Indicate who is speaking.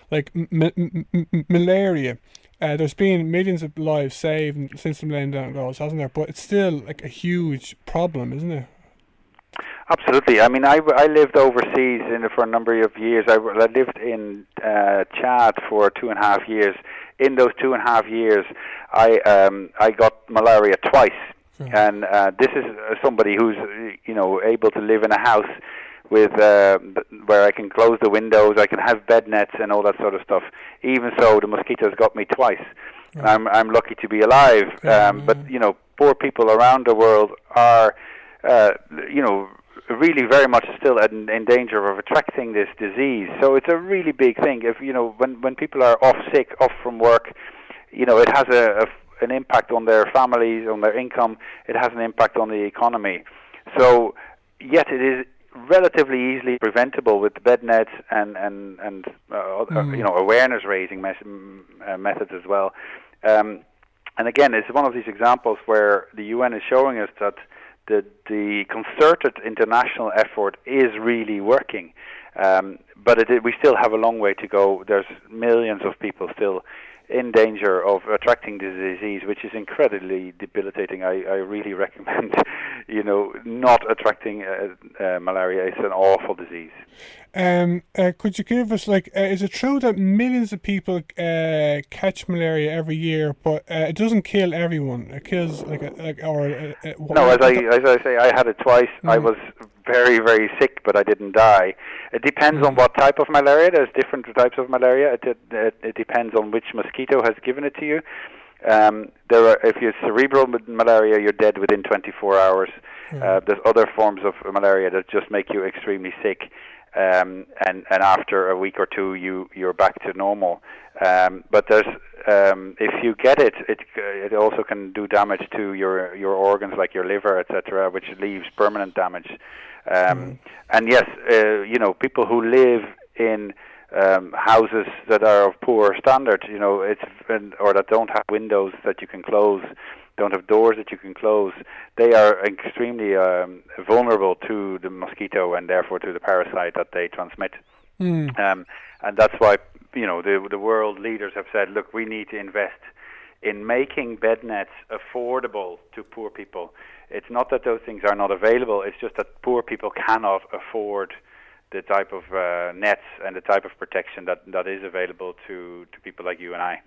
Speaker 1: like malaria. There's been millions of lives saved since the Millennium Goals, hasn't there? But it's still like a huge problem, isn't it?
Speaker 2: Absolutely. I mean, I lived overseas for a number of years. I lived in Chad for 2.5 years. In those 2.5 years, I got malaria twice,
Speaker 1: Sure.
Speaker 2: and this is somebody who's able to live in a house with where I can close the windows, I can have bed nets and all that sort of stuff. Even so, the mosquitoes got me twice.
Speaker 1: Right.
Speaker 2: I'm lucky to be alive, but poor people around the world are you know really very much still in danger of attracting this disease. So it's a really big thing. If when people are off sick, off from work, it has an impact on their families, on their income. It has an impact on the economy. So yet it is relatively easily preventable with bed nets and awareness raising methods as well. And again, it's one of these examples where the UN is showing us that the concerted international effort is really working. But we still have a long way to go. There's millions of people still in danger of attracting the disease, which is incredibly debilitating. I really recommend, not attracting malaria. It's an awful disease.
Speaker 1: Could you give us is it true that millions of people catch malaria every year, but it doesn't kill everyone? It kills
Speaker 2: No, as I say, I had it twice. I was very, very sick, but I didn't die. It depends on what type of malaria. There's different types of malaria. It depends on which mosquito has given it to you. If you're cerebral malaria, you're dead within 24 hours. There's other forms of malaria that just make you extremely sick. And after a week or two, you're back to normal. But there's if you get it, it also can do damage to your organs like your liver, etc., which leaves permanent damage. And yes, people who live in houses that are of poor standard, or that don't have windows that you can close, don't have doors that you can close, they are extremely vulnerable to the mosquito and therefore to the parasite that they transmit. And that's why the world leaders have said, look, we need to invest in making bed nets affordable to poor people. It's not that those things are not available, it's just that poor people cannot afford the type of nets and the type of protection that is available to people like you and I.